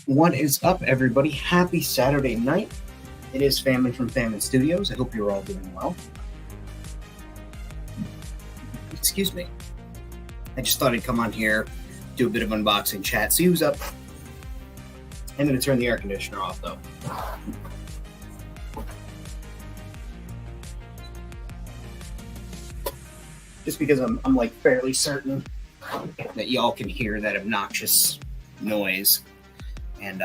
What is up, everybody? Happy Saturday night. It is Family from Famine Studios. I hope you're all doing well. Excuse me. I just thought I'd come on here, do a bit of unboxing chat, see who's up. I'm going to turn the air conditioner off, though. Just because I'm like fairly certain that y'all can hear that obnoxious noise. And,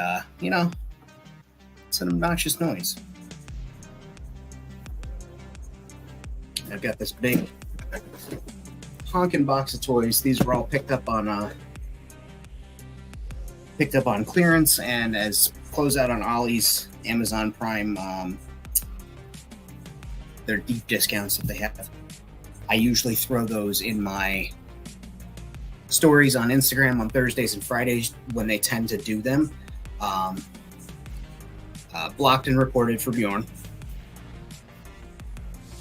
it's an obnoxious noise. I've got this big honking box of toys. These were all picked up on clearance and as closeout on Ollie's Amazon Prime. They're deep discounts that they have. I usually throw those in my stories on Instagram on Thursdays and Fridays when they tend to do them. Blocked and reported for Bjorn,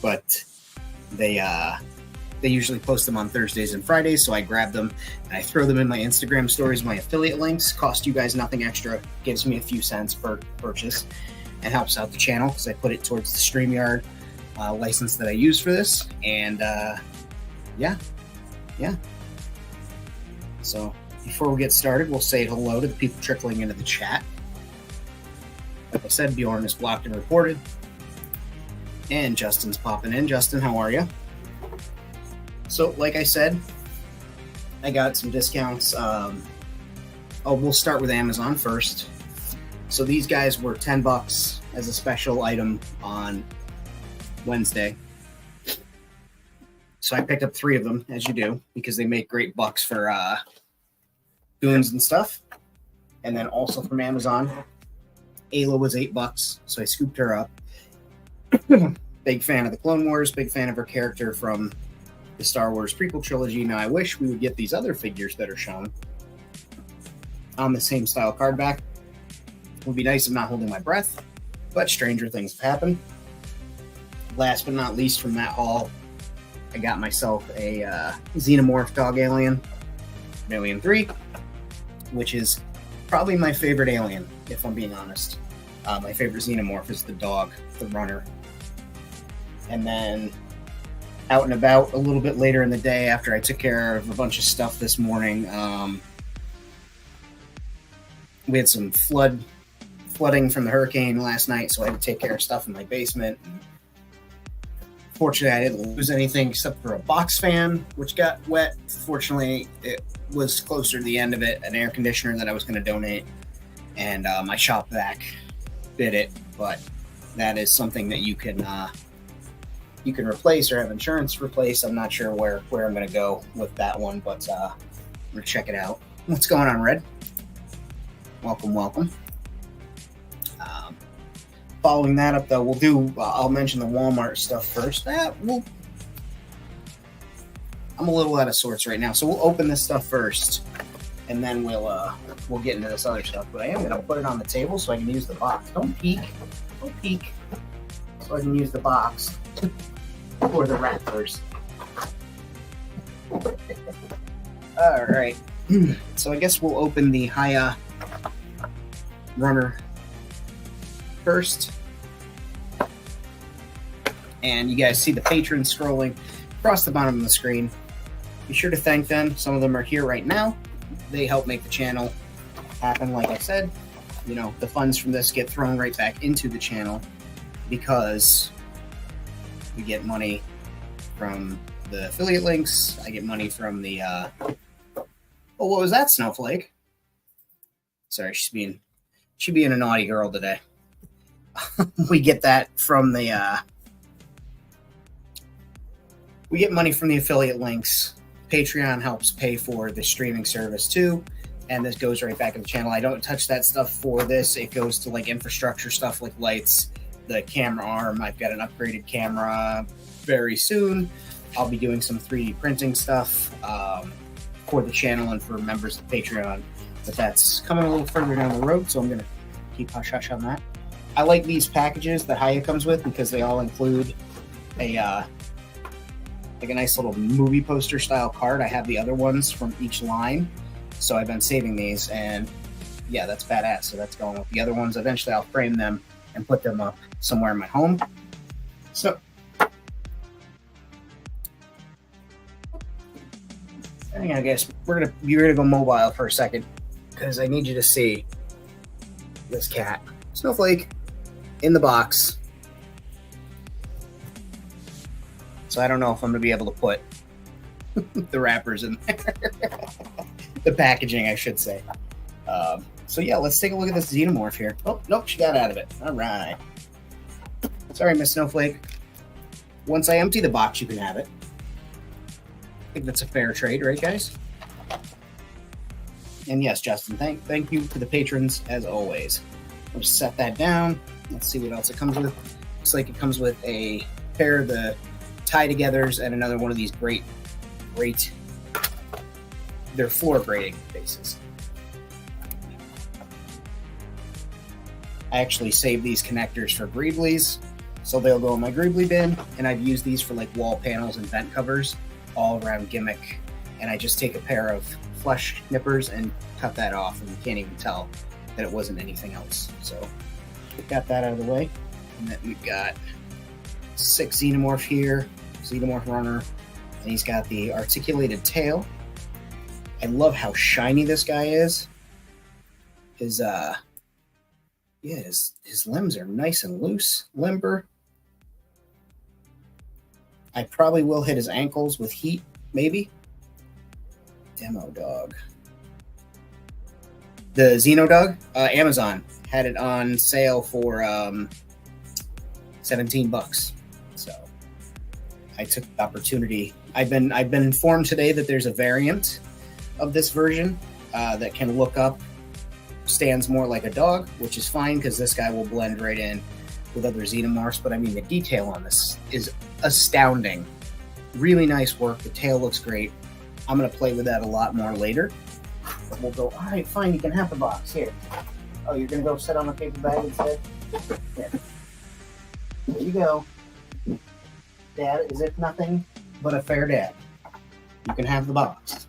but they usually post them on Thursdays and Fridays, so I grab them and I throw them in my Instagram stories. My affiliate links cost you guys nothing extra, gives me a few cents per purchase, and helps out the channel because I put it towards the StreamYard license that I use for this. And yeah. So before we get started, we'll say hello to the people trickling into the chat. Like I said, Bjorn is blocked and reported. And Justin's popping in. Justin, how are you? So, like I said, I got some discounts. We'll start with Amazon first. So these guys were $10 as a special item on Wednesday. So I picked up 3 of them, as you do, because they make great bucks for goons and stuff. And then also from Amazon, Ayla was $8, so I scooped her up. Big fan of the Clone Wars, big fan of her character from the Star Wars prequel trilogy. Now I wish we would get these other figures that are shown on the same style card back. It would be nice if not holding my breath, but stranger things have happened. Last but not least from that haul, I got myself a Xenomorph Dog Alien, Alien 3, which is probably my favorite alien, if I'm being honest. My favorite Xenomorph is the dog, the runner. And then out and about a little bit later in the day after I took care of a bunch of stuff this morning, we had some flooding from the hurricane last night, so I had to take care of stuff in my basement. Fortunately, I didn't lose anything except for a box fan, which got wet. Fortunately, it was closer to the end of it, an air conditioner that I was going to donate, and my shop vac did it. But that is something that you can replace or have insurance replace. I'm not sure where I'm going to go with that one, but I'm going to check it out. What's going on, Red? Welcome. Following that up, though, I'll mention the Walmart stuff first. I'm a little out of sorts right now, so we'll open this stuff first, and then we'll get into this other stuff. But I am going to put it on the table so I can use the box. Don't peek, so I can use the box for the wrappers. All right, so I guess we'll open the Haya runner first. And you guys see the patrons scrolling across the bottom of the screen. Be sure to thank them. Some of them are here right now. They help make the channel happen. Like I said, the funds from this get thrown right back into the channel because we get money from the affiliate links. I get money from the what was that, Snowflake? Sorry, she's being a naughty girl today. We get that from the we get money from the affiliate links. Patreon helps pay for the streaming service too, and this goes right back in the channel. I don't touch that stuff for this. It goes to like infrastructure stuff like lights, the camera arm. I've got an upgraded camera very soon. I'll be doing some 3D printing stuff for the channel and for members of Patreon, but that's coming a little further down the road, so I'm going to keep hush-hush on that. I like these packages that Haya comes with because they all include a nice little movie poster style card. I have the other ones from each line, So I've been saving these, and yeah, that's badass. So that's going with the other ones. Eventually I'll frame them and put them up somewhere in my home. So I guess we're gonna be ready to go mobile for a second, because I need you to see this cat. Snowflake in the box. So I don't know if I'm gonna be able to put the wrappers in there. The packaging, I should say. So yeah, let's take a look at this xenomorph here. Oh, nope, she got out of it. All right. Sorry, Miss Snowflake. Once I empty the box, you can have it. I think that's a fair trade, right, guys? And yes, Justin, thank you for the patrons, as always. I'll just set that down. Let's see what else it comes with. Looks like it comes with a pair of the tie-togethers and another one of these great, they're floor grading bases. I actually saved these connectors for Greeblies, so they'll go in my Greebly bin, and I've used these for like wall panels and vent covers all around Gimmick, and I just take a pair of flush nippers and cut that off, and you can't even tell that it wasn't anything else. So got that out of the way, and then we've got 6 Xenomorph here, Xenomorph runner, and he's got the articulated tail. I love how shiny this guy is. His limbs are nice and loose, limber. I probably will hit his ankles with heat, maybe. Demo dog. The Xeno dog, Amazon had it on sale for $17. So I took the opportunity. I've been informed today that there's a variant of this version that can look up, stands more like a dog, which is fine because this guy will blend right in with other xenomorphs. But I mean, the detail on this is astounding. Really nice work. The tail looks great. I'm going to play with that a lot more later. But we'll go, all right, fine, you can have the box. Here. Oh, you're going to go sit on the paper bag instead? Here. There you go. Dad, is it nothing but a fair dad? You can have the box.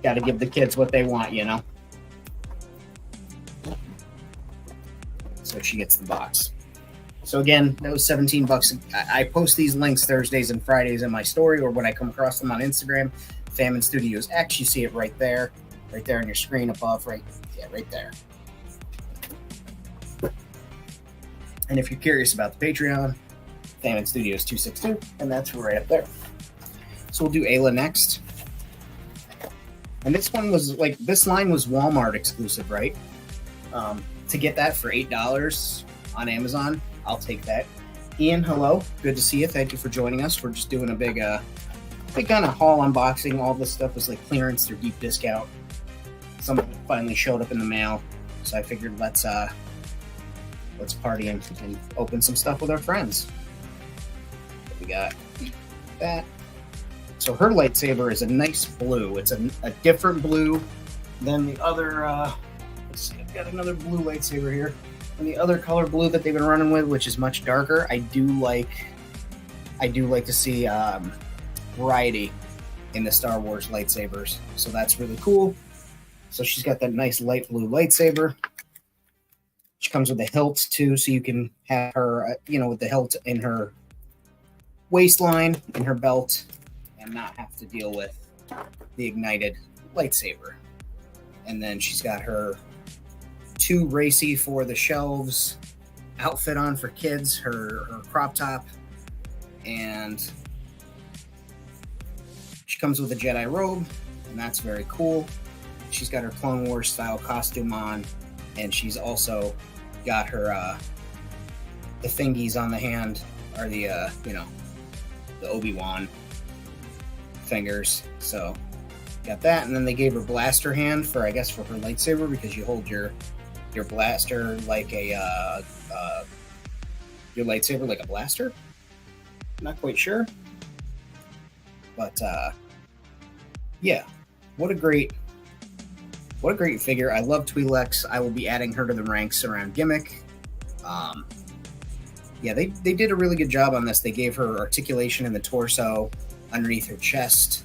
Got to give the kids what they want, you know? So she gets the box. So again, that was $17. I post these links Thursdays and Fridays in my story, or when I come across them on Instagram. Famine Studios X, you see it right there on your screen above, right there. And if you're curious about the Patreon, Famine Studios 262, and that's right up there. So we'll do Ayla next. And this one was like, this line was Walmart exclusive, right? To get that for $8 on Amazon, I'll take that. Ian, hello. Good to see you. Thank you for joining us. We're just doing a big kind of haul unboxing. All this stuff was like clearance or deep discount. Something finally showed up in the mail. So I figured let's party and open some stuff with our friends. We got that. So her lightsaber is a nice blue. It's a different blue than the other. Let's see, I've got another blue lightsaber here. And the other color blue that they've been running with, which is much darker. I do like to see variety in the Star Wars lightsabers. So that's really cool. So she's got that nice light blue lightsaber. She comes with a hilt too, so you can have her, with the hilt in her waistline, in her belt, and not have to deal with the ignited lightsaber. And then she's got her too racy for the shelves outfit on for kids, her crop top, and she comes with a Jedi robe, and that's very cool. She's got her Clone Wars style costume on, and she's also got her the thingies on the hand, are the the Obi-Wan fingers. So got that, and then they gave her blaster hand for her lightsaber, because you hold your blaster like a your lightsaber like a blaster. Not quite sure, but yeah, what a great figure. I love Twi'leks. I will be adding her to the ranks around Gimmick. Yeah, they did a really good job on this. They gave her articulation in the torso. underneath her chest,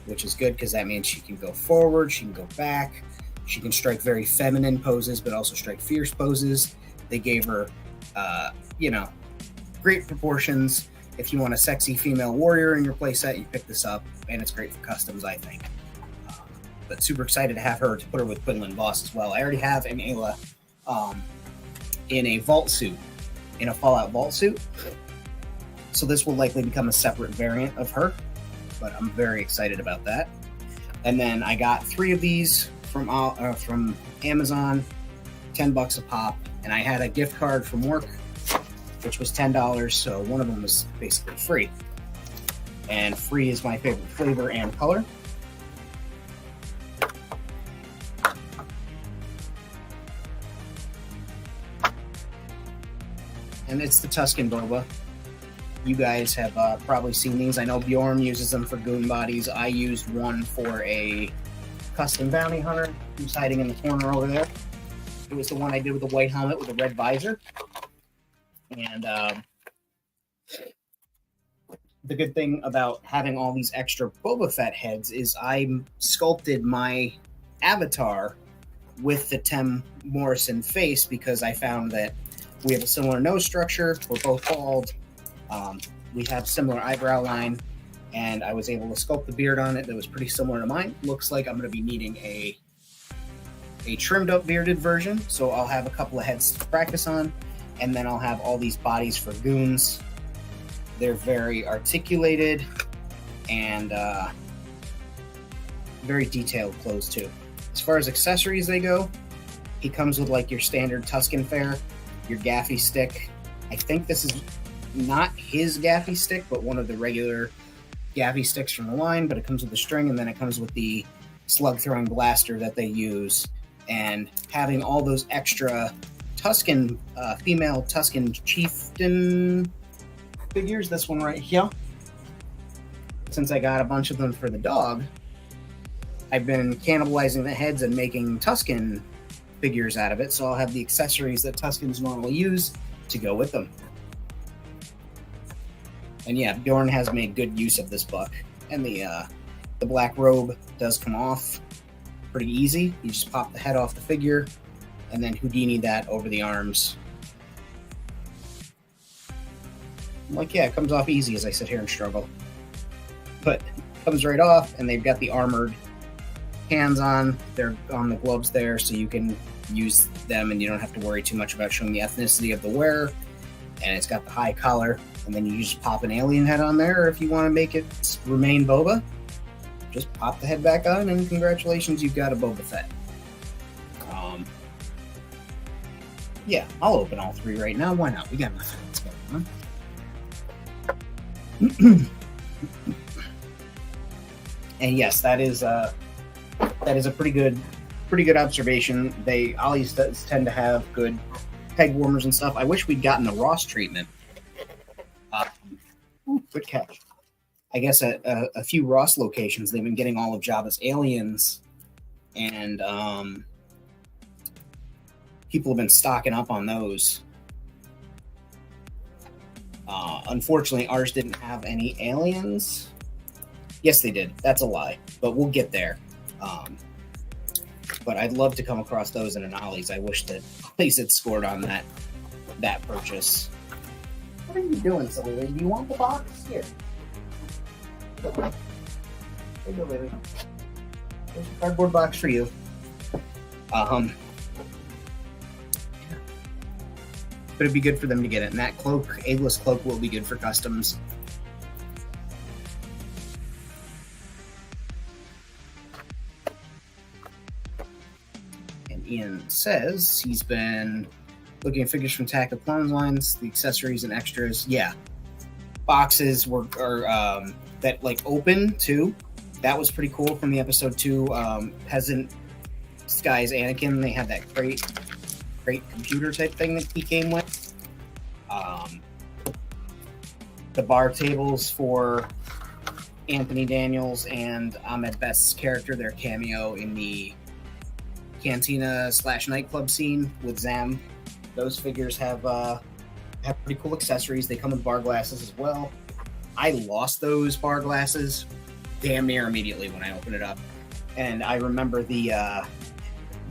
which is good because that means she can go forward, she can go back, she can strike very feminine poses, but also strike fierce poses. They gave her, great proportions. If you want a sexy female warrior in your playset, you pick this up, and it's great for customs, I think. But super excited to have her, to put her with Quinlan Voss as well. I already have an Ayla in a vault suit, in a Fallout vault suit. So this will likely become a separate variant of her, but I'm very excited about that. And then I got 3 of these from Amazon, $10 a pop, and I had a gift card from work, which was $10, so one of them was basically free. And free is my favorite flavor and color. And it's the Tusken Boba. You guys have probably seen these. I know Bjorn uses them for goon bodies. I used one for a custom bounty hunter who's hiding in the corner over there. It was the one I did with the white helmet with the red visor. And the good thing about having all these extra Boba Fett heads is I sculpted my avatar with the Tim Morrison face because I found that we have a similar nose structure. We're both bald. We have similar eyebrow line, and I was able to sculpt the beard on it that was pretty similar to mine. Looks like I'm going to be needing a trimmed up bearded version, so I'll have a couple of heads to practice on, and then I'll have all these bodies for goons. They're very articulated and very detailed clothes too. As far as accessories they go, he comes with like your standard Tusken fare, your gaffy stick. I think this is not his gaffy stick, but one of the regular gaffy sticks from the line, but it comes with the string, and then it comes with the slug throwing blaster that they use. And having all those extra Tusken, female Tusken chieftain figures, this one right here, since I got a bunch of them for the dog, I've been cannibalizing the heads and making Tusken figures out of it, so I'll have the accessories that Tuskens normally use to go with them. And yeah, Bjorn has made good use of this buck. And the black robe does come off pretty easy. You just pop the head off the figure, and then Houdini that over the arms. I'm like, yeah, it comes off easy as I sit here and struggle. But it comes right off, and they've got the armored hands on. They're on the gloves there, so you can use them, and you don't have to worry too much about showing the ethnicity of the wearer. And it's got the high collar, and then you just pop an alien head on there, or if you want to make it remain Boba, just pop the head back on, and congratulations, you've got a Boba Fett. Yeah, I'll open all 3 right now. Why not? We got nothing else going on. And yes, that is a pretty good observation. Ollies does tend to have good peg warmers and stuff. I wish we'd gotten the Ross treatment. Good catch. I guess at a few Ross locations, they've been getting all of Jabba's aliens, and people have been stocking up on those. Unfortunately, ours didn't have any aliens. Yes, they did. That's a lie, but we'll get there. But I'd love to come across those in an Ollie's. I wish that Ollie's had scored on that purchase. What are you doing, silly lady? Do you want the box? Here. Here you go, baby. There's a cardboard box for you. But it'd be good for them to get it. And that cloak, Ageless cloak, will be good for customs. And Ian says he's been looking at figures from Attack of Clones lines, the accessories and extras. Yeah. Boxes are that like open too. That was pretty cool from the episode 2 Peasant Skies Anakin. They had that crate computer type thing that he came with. The bar tables for Anthony Daniels and Ahmed Best's character, their cameo in the cantina / nightclub scene with Zam. Those figures have pretty cool accessories. They come with bar glasses as well. I lost those bar glasses damn near immediately when I opened it up. And I remember the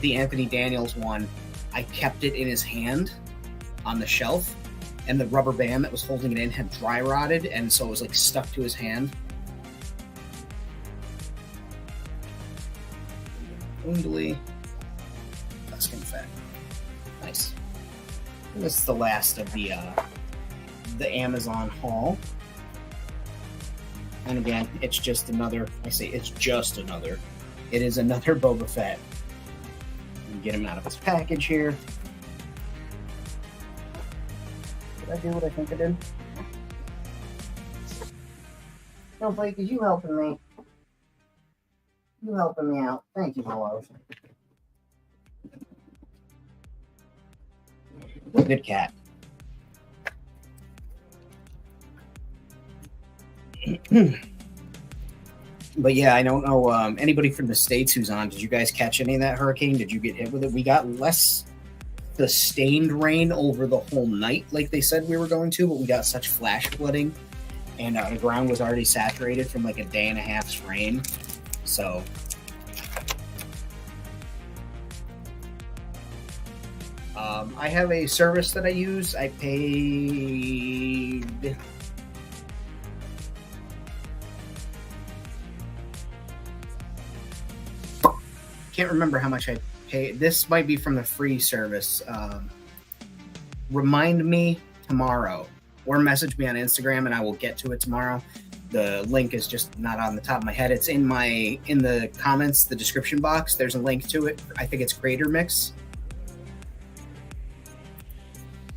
Anthony Daniels one, I kept it in his hand on the shelf, and the rubber band that was holding it in had dry rotted, and so it was like stuck to his hand. Oondly. Skin fat. Nice. And this is the last of the Amazon haul. And again, it's just another, I say it's just another, it is another Boba Fett. Get him out of his package here. Did I do what I think I did? No, Blake, is you helping me? You helping me out. Thank you, hello. Good cat. But yeah, I don't know anybody from the States who's on. Did you guys catch any of that hurricane? Did you get hit with it? We got less sustained rain over the whole night like they said we were going to, but we got such flash flooding, and the ground was already saturated from like a day and a half's rain. So I have a service that I use. I paid can't remember how much I paid. This might be from the free service. Remind me tomorrow, or message me on Instagram, and I will get to it tomorrow. The link is just not on the top of my head. It's in the comments, the description box. There's a link to it. I think it's Crater Mix.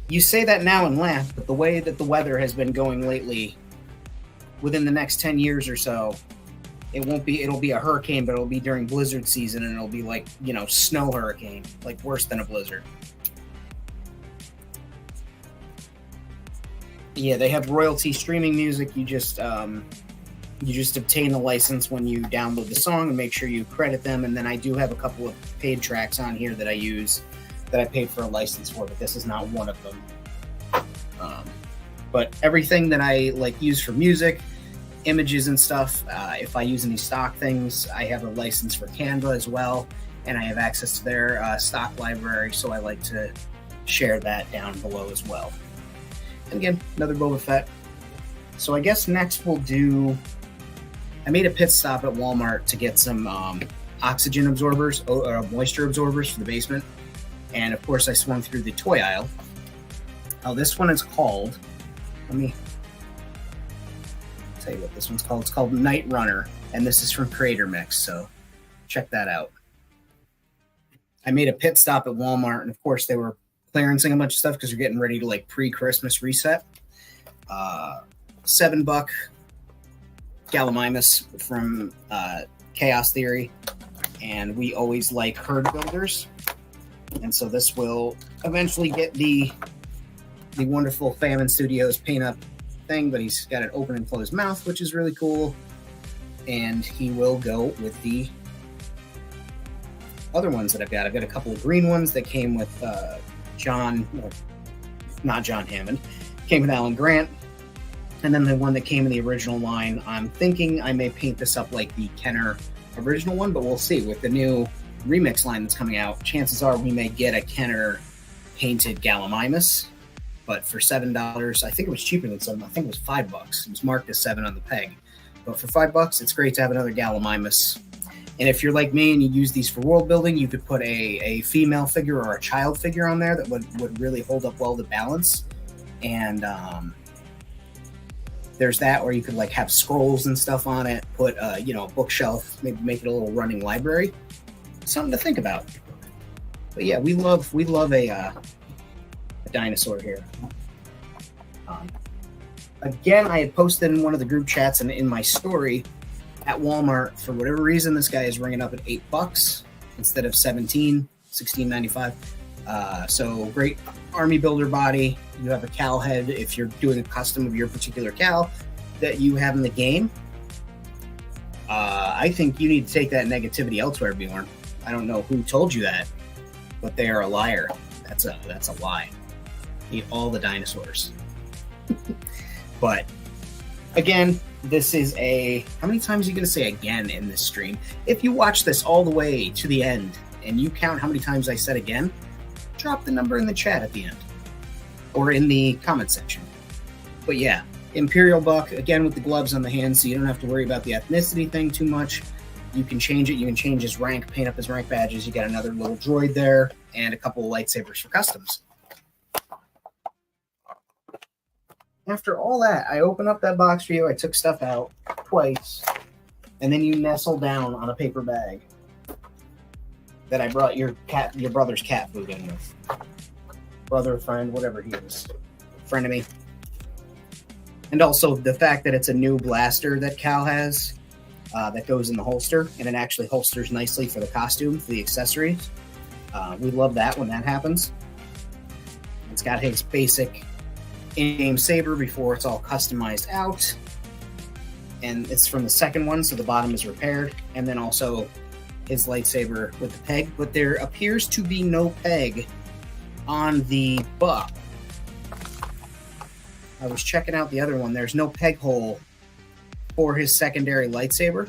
You say that now and laugh, but the way that the weather has been going lately, within the next 10 years or so, it'll be a hurricane, but it'll be during blizzard season, and it'll be like, snow hurricane, like worse than a blizzard. Yeah, they have royalty streaming music. You just obtain the license when you download the song and make sure you credit them. And then I do have a couple of paid tracks on here that I use that I paid for a license for, but this is not one of them. But everything that I use for music, images and stuff, if I use any stock things, I have a license for Canva as well, and I have access to their stock library, so I like to share that down below as well. And again, another Boba Fett. So I guess next we'll do, I made a pit stop at Walmart to get some oxygen absorbers, or moisture absorbers for the basement, and of course I swung through the toy aisle. This one is called, let me tell you what this one's called. It's called Nite Runner, and this is from Crater Mix, so check that out. I made a pit stop at Walmart, and of course they were clearancing a bunch of stuff because they're getting ready to pre-Christmas reset. $7 Gallimimus from Chaos Theory, and we always like herd builders, and so this will eventually get the wonderful Famine Studios paint up thing, but he's got an open and closed mouth, which is really cool. And he will go with the other ones that I've got. I've got a couple of green ones that came with not John Hammond, came with Alan Grant, and then the one that came in the original line. I'm thinking I may paint this up like the Kenner original one, but we'll see. With the new remix line that's coming out, chances are we may get a Kenner painted Gallimimus. But for $7, I think it was cheaper than $7. I think it was $5. It was marked as $7 on the peg. But for $5, it's great to have another Gallimimus. And if you're like me and you use these for world building, you could put a female figure or a child figure on there that would really hold up well to balance. And there's that, or you could have scrolls and stuff on it, put a bookshelf, maybe make it a little running library. Something to think about. But yeah, we love a dinosaur here. Again, I had posted in one of the group chats and in my story at Walmart, for whatever reason, this guy is ringing up at $8 instead of $16.95. So great army builder body. You have a cowl head if you're doing a custom of your particular cowl that you have in the game. I think you need to take that negativity elsewhere, Bjorn. I don't know who told you that, but they are a liar. That's a lie. Eat all the dinosaurs. But Again, this is a... How many times are you going to say again in this stream? If you watch this all the way to the end and you count how many times I said again, drop the number in the chat at the end or in the comment section. But yeah, Imperial Buck, again with the gloves on the hands, so you don't have to worry about the ethnicity thing too much. You can change it. You can change his rank, paint up his rank badges. You got another little droid there and a couple of lightsabers for customs. After all that, I open up that box for you. I took stuff out twice, and then you nestle down on a paper bag that I brought your brother's cat food in with. Brother, friend, whatever he is. Friend of me. And also the fact that it's a new blaster that Cal has that goes in the holster, and it actually holsters nicely for the costume, for the accessories. We love that when that happens. It's got his basic in-game saber before it's all customized out. And it's from the second one, so the bottom is repaired. And then also his lightsaber with the peg. But there appears to be no peg on the buck. I was checking out the other one. There's no peg hole for his secondary lightsaber.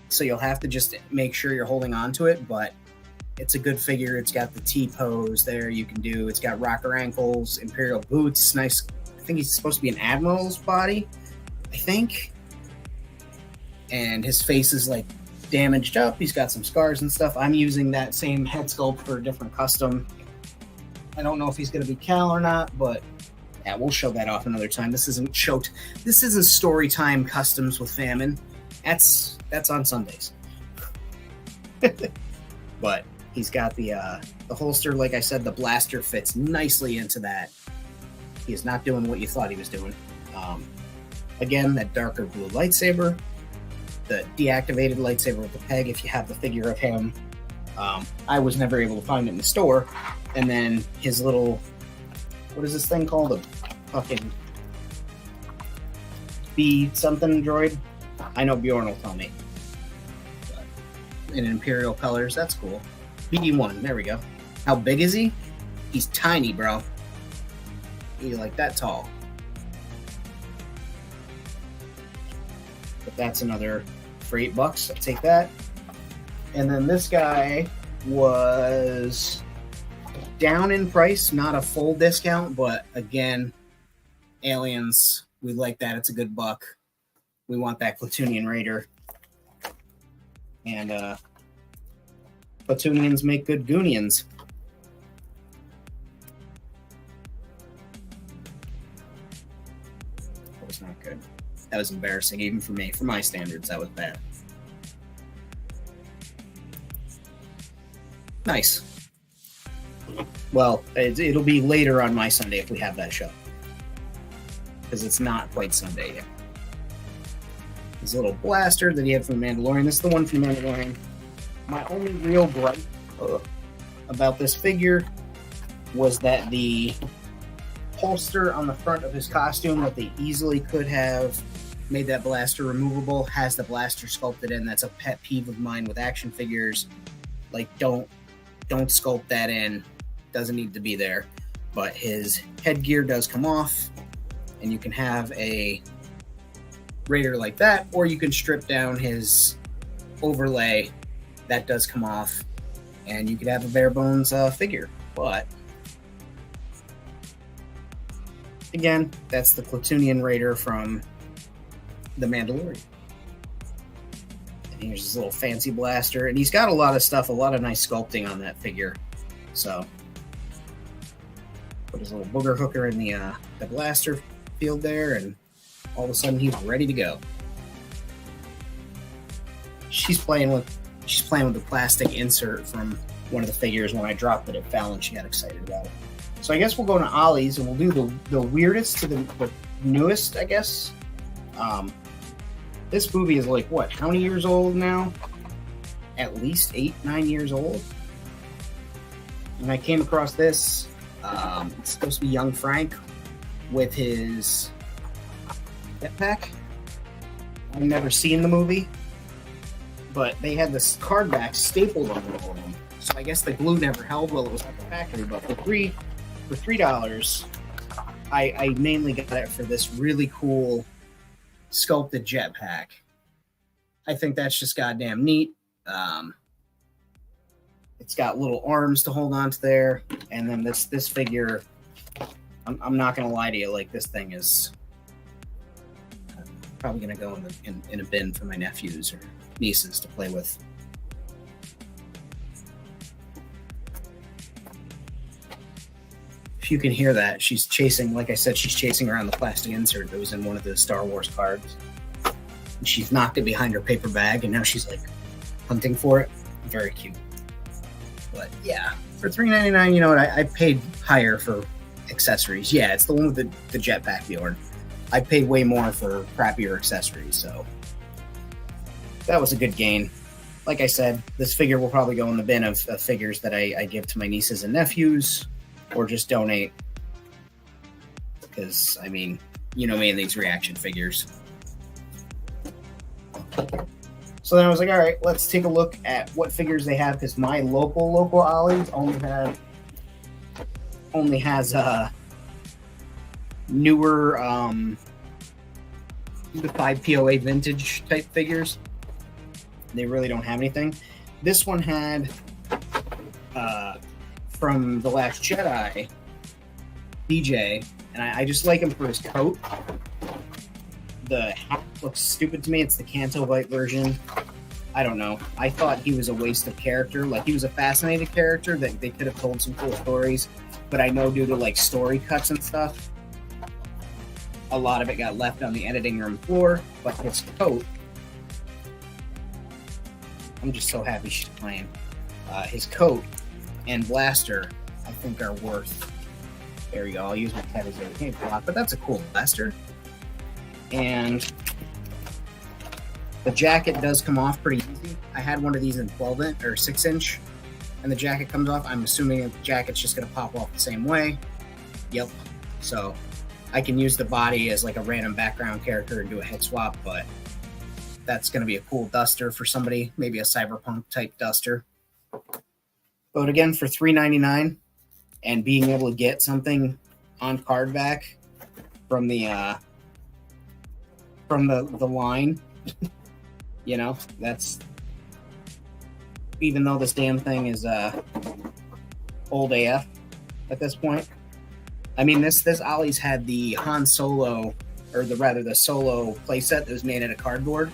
So you'll have to just make sure you're holding on to it. But it's a good figure. It's got the T-pose there you can do. It's got rocker ankles, Imperial boots. Nice. I think he's supposed to be an Admiral's body, I think. And his face is like damaged up. He's got some scars and stuff. I'm using that same head sculpt for a different custom. I don't know if he's going to be Cal or not, but yeah, we'll show that off another time. This isn't story time customs with Famine. That's on Sundays. But he's got the holster. Like I said, the blaster fits nicely into that. He is not doing what you thought he was doing. Again, that darker blue lightsaber. The deactivated lightsaber with the peg, if you have the figure of him. I was never able to find it in the store. And then his little... What is this thing called? A fucking... B-something droid? I know Bjorn will tell me. In Imperial colors, that's cool. BD1, there we go. How big is he? He's tiny, bro. He's like that tall. But that's another for $8. I'll take that. And then this guy was down in price, not a full discount, but again, aliens, we like that. It's a good buck. We want that Platoonian Raider. And Platoonians make good Goonians. That was not good. That was embarrassing, even for me. For my standards, that was bad. Nice. Well, it'll be later on my Sunday if we have that show. Because it's not quite Sunday yet. His little blaster that he had from Mandalorian. This is the one from Mandalorian. My only real gripe about this figure was that the holster on the front of his costume that they easily could have made that blaster removable has the blaster sculpted in. That's a pet peeve of mine with action figures. Like, don't sculpt that in. Doesn't need to be there. But his headgear does come off, and you can have a Raider like that, or you can strip down his overlay. That does come off, and you could have a bare bones figure. But again, that's the Platoonian Raider from the Mandalorian. And here's his little fancy blaster, and he's got a lot of stuff, a lot of nice sculpting on that figure. So put his little booger hooker in the blaster field there, and all of a sudden he's ready to go. She's playing with the plastic insert from one of the figures. When I dropped it, it fell, and she got excited about it. So I guess we'll go to Ollie's, and we'll do the weirdest to the newest, I guess. This movie is like, what, how many years old now? At least 8-9 years old. And I came across this. It's supposed to be young Frank with his jetpack. I've never seen the movie, but they had this card back stapled on all of them. So I guess the glue never held while it was at the factory. But for $3, I mainly got it for this really cool sculpted jetpack. I think that's just goddamn neat. It's got little arms to hold on to there, and then this figure, I'm not gonna lie to you, like this thing is probably gonna go in a bin for my nephews or nieces to play with. If you can hear that, she's chasing, like I said, she's chasing around the plastic insert that was in one of the Star Wars cards. And she's knocked it behind her paper bag, and now she's like hunting for it. Very cute. But yeah, for $3.99, you know what? I paid higher for accessories. Yeah, it's the one with the jetpack Bjorn. I paid way more for crappier accessories, so that was a good gain. Like I said, this figure will probably go in the bin of figures that I give to my nieces and nephews, or just donate. Because, I mean, you know me and these reaction figures. So then I was like, all right, let's take a look at what figures they have, because my local Ollie's only has newer the 5 POA vintage type figures. They really don't have anything. This one had from The Last Jedi, DJ, and I just like him for his coat. The hat looks stupid to me. It's the Canto Bight version. I don't know. I thought he was a waste of character. Like, he was a fascinating character that they could have told some cool stories, but I know due to like story cuts and stuff, a lot of it got left on the editing room floor. But his coat, I'm just so happy she's playing. His coat and blaster, I think, are worth. There you go. I'll use my head as a paint block, but that's a cool blaster. And the jacket does come off pretty easy. I had one of these in 12-inch or 6-inch, and the jacket comes off. I'm assuming the jacket's just going to pop off the same way. Yep. So I can use the body as like a random background character and do a head swap, but that's going to be a cool duster for somebody, maybe a cyberpunk type duster. But again, for $3.99, and being able to get something on card back from the line, you know, that's, even though this damn thing is old AF at this point. I mean, this Ollie's had the Han Solo, or the Solo playset that was made out of cardboard.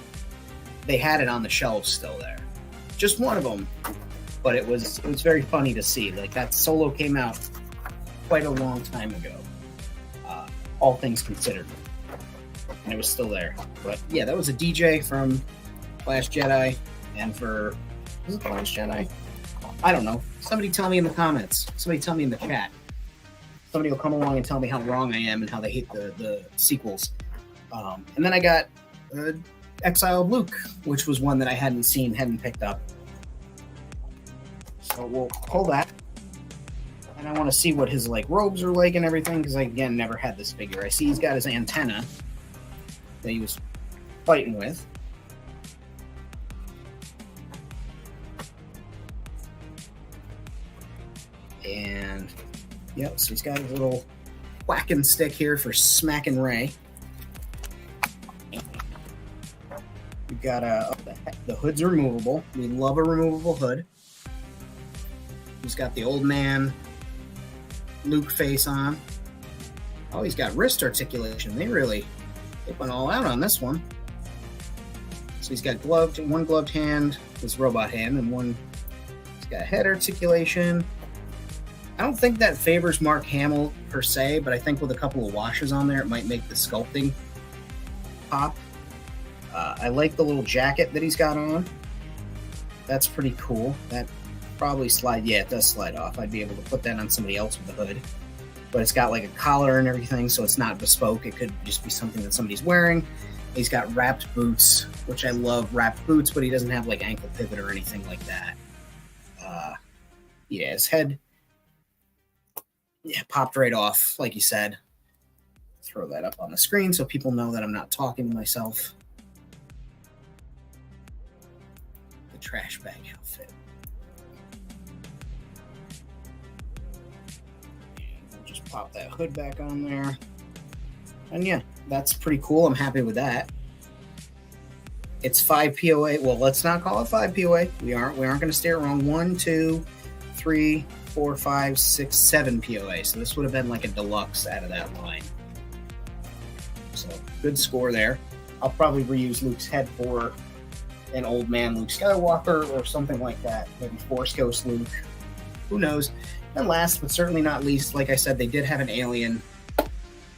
They had it on the shelves still there. Just one of them. But it was very funny to see. Like, that Solo came out quite a long time ago, all things considered. And it was still there. But yeah, that was a DJ from Last Jedi. And for, was it The Last Jedi? I don't know. Somebody tell me in the comments. Somebody tell me in the chat. Somebody will come along and tell me how wrong I am and how they hate the sequels. And then I got Exile of Luke, which was one that I hadn't picked up. So we'll pull that. And I want to see what his like robes are like and everything, because I, again, never had this figure. I see he's got his antenna that he was fighting with. And, yep, so he's got his little whacking stick here for smacking Rey. We've got the hood's removable. We love a removable hood. He's got the old man Luke face on. Oh, he's got wrist articulation. They went all out on this one. So he's got one gloved hand, his robot hand, and he's got head articulation. I don't think that favors Mark Hamill per se, but I think with a couple of washes on there, it might make the sculpting pop. I like the little jacket that he's got on. That's pretty cool. That probably it does slide off. I'd be able to put that on somebody else with the hood. But it's got like a collar and everything, so it's not bespoke. It could just be something that somebody's wearing. He's got wrapped boots, which I love wrapped boots, but he doesn't have like ankle pivot or anything like that. Yeah, his head popped right off, like you said. Throw that up on the screen so people know that I'm not talking to myself. The trash bag outfit. We'll just pop that hood back on there. And yeah, that's pretty cool. I'm happy with that. It's 5 POA. Well, let's not call it 5 POA. We aren't going to stay wrong. 1, 2, 3, 4, 5, 6, 7 POA. So this would have been like a deluxe out of that line. So good score there. I'll probably reuse Luke's head for an old man Luke Skywalker or something like that. Maybe Force Ghost Luke. Who knows? And last but certainly not least, like I said, they did have an alien.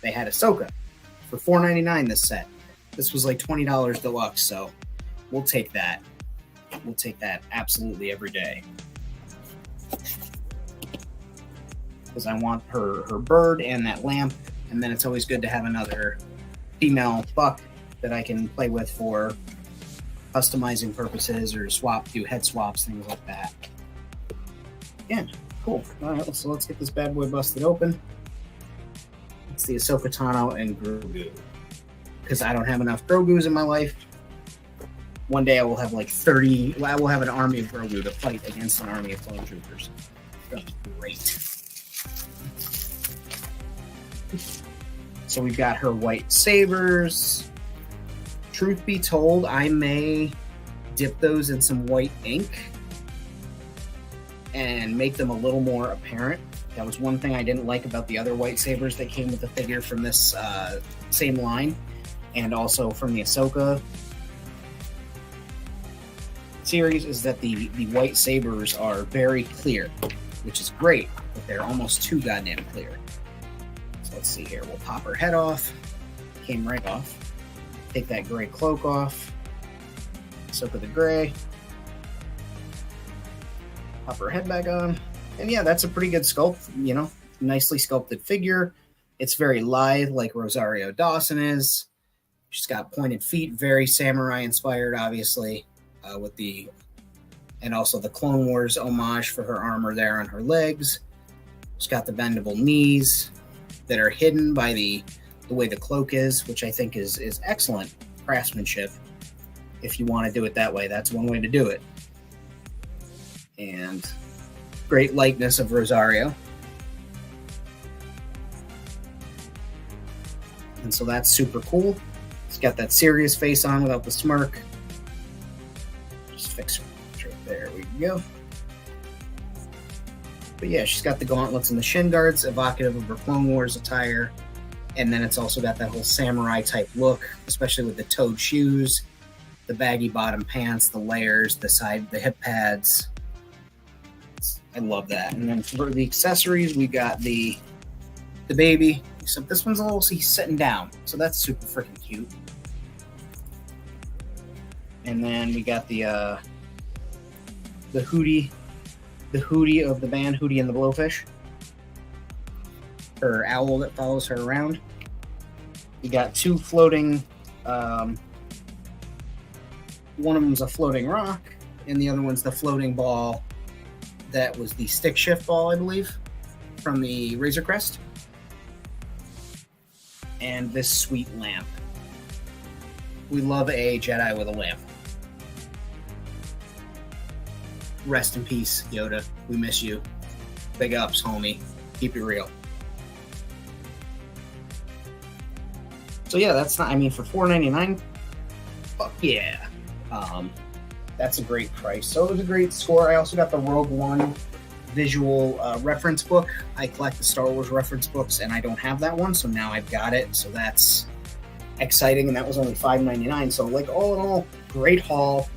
They had Ahsoka for $4.99 this set. This was like $20 deluxe, so we'll take that. We'll take that absolutely every day. Because I want her bird and that lamp, and then it's always good to have another female buck that I can play with for customizing purposes or do head swaps, things like that. Yeah, cool. All right, so let's get this bad boy busted open. It's the Ahsoka Tano and Grogu. Because I don't have enough Grogus in my life. One day I will have like 30. I will have an army of Grogu to fight against an army of clone troopers. That's great. So we've got her white sabers. Truth be told, I may dip those in some white ink and make them a little more apparent. That was one thing I didn't like about the other white sabers that came with the figure from this same line. And also from the Ahsoka series, is that the white sabers are very clear, which is great, but they're almost too goddamn clear. So let's see here. We'll pop her head off. Came right off. Take that gray cloak off. Ahsoka the gray. Pop her head back on. And yeah, that's a pretty good sculpt, you know, nicely sculpted figure. It's very lithe, like Rosario Dawson is. She's got pointed feet, very samurai inspired, obviously, and also the Clone Wars homage for her armor there on her legs. She's got the bendable knees that are hidden by the way the cloak is, which I think is excellent craftsmanship. If you want to do it that way, that's one way to do it. And great likeness of Rosario. And so that's super cool. It's got that serious face on without the smirk. Just fix her. There we go. But yeah, she's got the gauntlets and the shin guards, evocative of her Clone Wars attire. And then it's also got that whole samurai type look, especially with the toed shoes, the baggy bottom pants, the layers, the hip pads. I love that. And then for the accessories, we got the baby. Except this one's he's sitting down, so that's super freaking cute. And then we got the Hootie of the band, Hootie and the Blowfish. Her owl that follows her around. We got two floating. One of them's a floating rock, and the other one's the floating ball. That was the stick shift ball, I believe, from the Razor Crest. And this sweet lamp. We love a Jedi with a lamp. Rest in peace, Yoda. We miss you. Big ups, homie. Keep it real. So yeah, that's not. I mean, for $4.99, fuck yeah. That's a great price. So it was a great score. I also got the Rogue One visual reference book. I collect the Star Wars reference books, and I don't have that one, so now I've got it. So that's exciting, and that was only $5.99. So like all in all, great haul.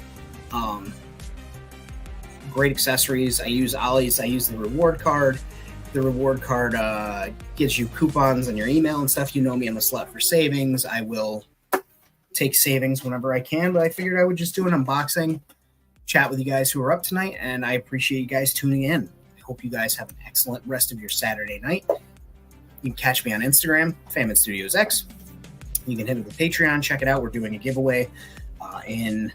Great accessories. I use Ollie's. I use the reward card. The reward card gives you coupons on your email and stuff. You know me, I'm a slut for savings. I will take savings whenever I can, but I figured I would just do an unboxing, chat with you guys who are up tonight, and I appreciate you guys tuning in. I hope you guys have an excellent rest of your Saturday night. You can catch me on Instagram, Famine Studios X. You can hit up the Patreon, check it out. We're doing a giveaway the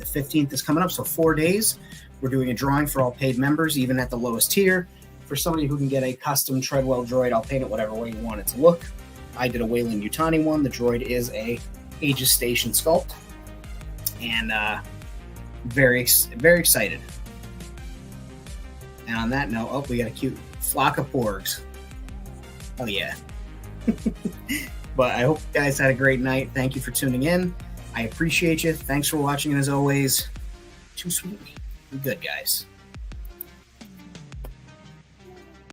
15th is coming up, so 4 days. We're doing a drawing for all paid members, even at the lowest tier. For somebody who can get a custom Treadwell droid, I'll paint it whatever way you want it to look. I did a Wayland Yutani one. The droid is a Aegis Station sculpt. And very, very excited. And on that note, we got a cute flock of porgs. Oh, yeah. But I hope you guys had a great night. Thank you for tuning in. I appreciate you. Thanks for watching, and as always, too sweet. Be good, guys.